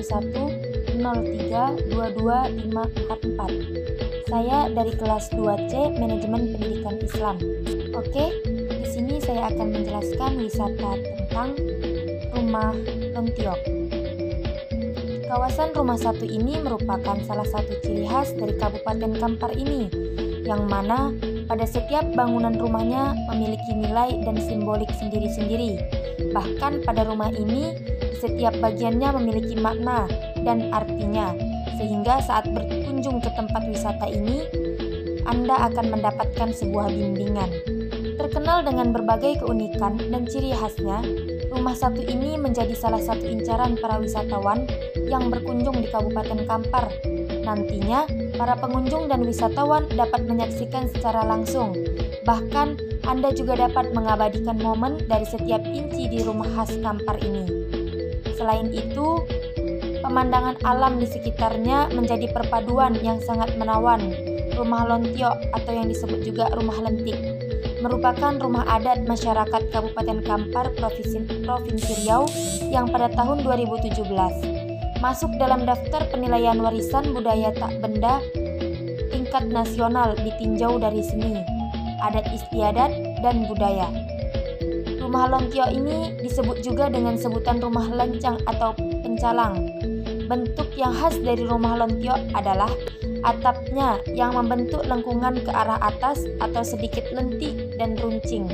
101032244. Saya dari kelas 2C Manajemen Pendidikan Islam. Oke, di sini saya akan menjelaskan wisata tentang Rumah Lontiok. Kawasan Rumah Satu ini merupakan salah satu ciri khas dari Kabupaten Kampar ini, yang mana pada setiap bangunan rumahnya memiliki nilai dan simbolik sendiri-sendiri. Bahkan pada rumah ini, setiap bagiannya memiliki makna dan artinya, sehingga saat berkunjung ke tempat wisata ini, Anda akan mendapatkan sebuah bimbingan. Terkenal dengan berbagai keunikan dan ciri khasnya, Rumah Satu ini menjadi salah satu incaran para wisatawan yang berkunjung di Kabupaten Kampar. Nantinya, para pengunjung dan wisatawan dapat menyaksikan secara langsung. Bahkan, Anda juga dapat mengabadikan momen dari setiap inci di rumah khas Kampar ini. Selain itu, pemandangan alam di sekitarnya menjadi perpaduan yang sangat menawan. Rumah Lontiok atau yang disebut juga Rumah Lentik merupakan rumah adat masyarakat Kabupaten Kampar, Provinsi Riau yang pada tahun 2017 masuk dalam daftar penilaian warisan budaya tak benda tingkat nasional ditinjau dari seni, adat istiadat, dan budaya. Rumah Lontiok ini disebut juga dengan sebutan rumah lancang atau pencalang. Bentuk yang khas dari rumah Lontiok adalah atapnya yang membentuk lengkungan ke arah atas atau sedikit lentik dan runcing.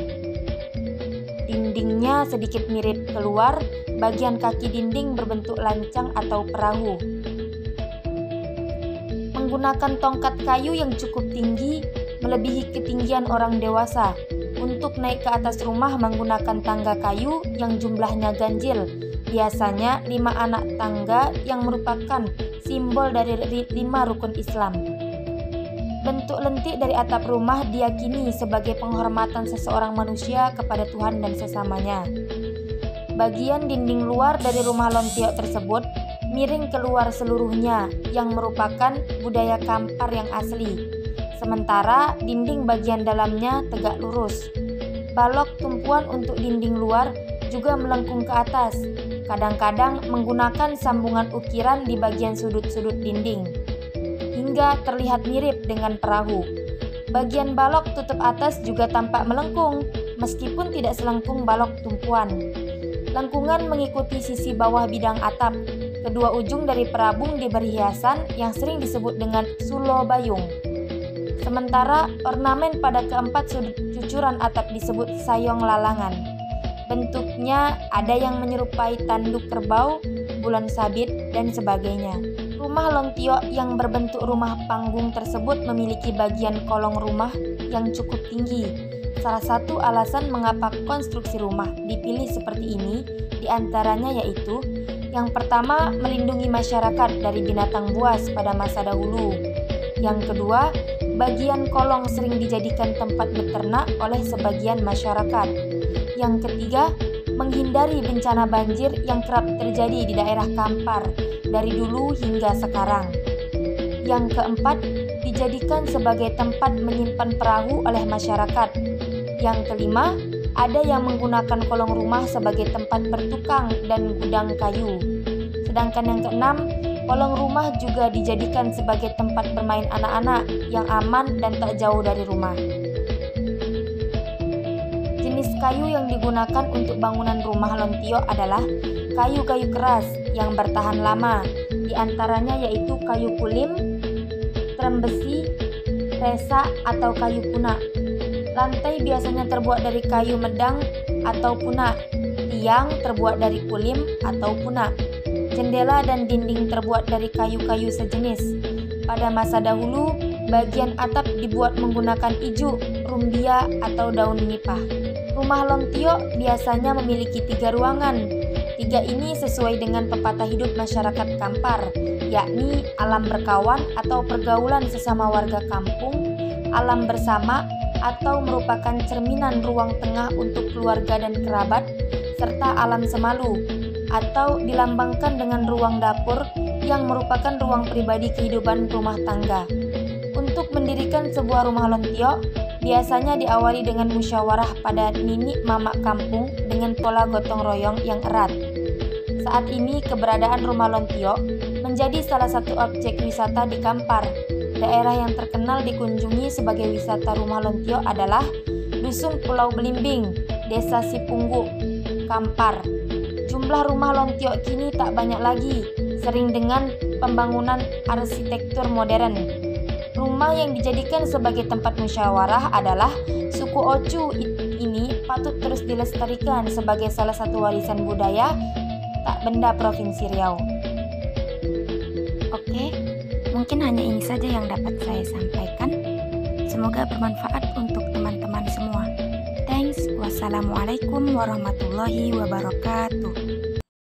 Dindingnya sedikit mirip keluar, bagian kaki dinding berbentuk lancang atau perahu. Menggunakan tongkat kayu yang cukup tinggi, melebihi ketinggian orang dewasa. Untuk naik ke atas rumah menggunakan tangga kayu yang jumlahnya ganjil, biasanya 5 anak tangga yang merupakan simbol dari 5 rukun Islam. Bentuk lentik dari atap rumah diyakini sebagai penghormatan seseorang manusia kepada Tuhan dan sesamanya. Bagian dinding luar dari rumah Lontiok tersebut miring keluar seluruhnya yang merupakan budaya Kampar yang asli. Sementara dinding bagian dalamnya tegak lurus. Balok tumpuan untuk dinding luar juga melengkung ke atas, kadang-kadang menggunakan sambungan ukiran di bagian sudut-sudut dinding, hingga terlihat mirip dengan perahu. Bagian balok tutup atas juga tampak melengkung, meskipun tidak selengkung balok tumpuan. Lengkungan mengikuti sisi bawah bidang atap. Kedua ujung dari perabung diberi hiasan yang sering disebut dengan sulo bayung. Sementara ornamen pada keempat sudut cucuran atap disebut sayong lalangan. Bentuknya ada yang menyerupai tanduk kerbau, bulan sabit, dan sebagainya. Rumah Lontiok yang berbentuk rumah panggung tersebut memiliki bagian kolong rumah yang cukup tinggi. Salah satu alasan mengapa konstruksi rumah dipilih seperti ini diantaranya yaitu yang pertama, melindungi masyarakat dari binatang buas pada masa dahulu. Yang kedua, bagian kolong sering dijadikan tempat beternak oleh sebagian masyarakat. Yang ketiga, menghindari bencana banjir yang kerap terjadi di daerah Kampar dari dulu hingga sekarang. Yang keempat, dijadikan sebagai tempat menyimpan perahu oleh masyarakat. Yang kelima, ada yang menggunakan kolong rumah sebagai tempat bertukang dan gudang kayu. Sedangkan yang keenam, kolong rumah juga dijadikan sebagai tempat bermain anak-anak yang aman dan tak jauh dari rumah. Jenis kayu yang digunakan untuk bangunan rumah Lontiok adalah kayu-kayu keras yang bertahan lama, di antaranya yaitu kayu kulim, trembesi, resa atau kayu punak. Lantai biasanya terbuat dari kayu medang atau punak, tiang terbuat dari kulim atau punak. Jendela dan dinding terbuat dari kayu-kayu sejenis. Pada masa dahulu, bagian atap dibuat menggunakan ijuk, rumbia atau daun nipah. Rumah Lontiok biasanya memiliki 3 ruangan. 3 ini sesuai dengan pepatah hidup masyarakat Kampar, yakni alam berkawan atau pergaulan sesama warga kampung, alam bersama atau merupakan cerminan ruang tengah untuk keluarga dan kerabat, serta alam semalu atau dilambangkan dengan ruang dapur yang merupakan ruang pribadi kehidupan rumah tangga. Untuk mendirikan sebuah rumah Lontiok, biasanya diawali dengan musyawarah pada ninik mamak kampung dengan pola gotong royong yang erat. Saat ini keberadaan Rumah Lontiok menjadi salah satu objek wisata di Kampar. Daerah yang terkenal dikunjungi sebagai wisata Rumah Lontiok adalah Dusun Pulau Belimbing, Desa Sipungguk, Kampar. Jumlah rumah Lontiok kini tak banyak lagi, sering dengan pembangunan arsitektur modern. Rumah yang dijadikan sebagai tempat musyawarah adalah suku Ochu ini patut terus dilestarikan sebagai salah satu warisan budaya tak benda Provinsi Riau. Oke, mungkin hanya ini saja yang dapat saya sampaikan. Semoga bermanfaat untuk teman-teman semua. Thanks. Wassalamualaikum warahmatullahi wabarakatuh.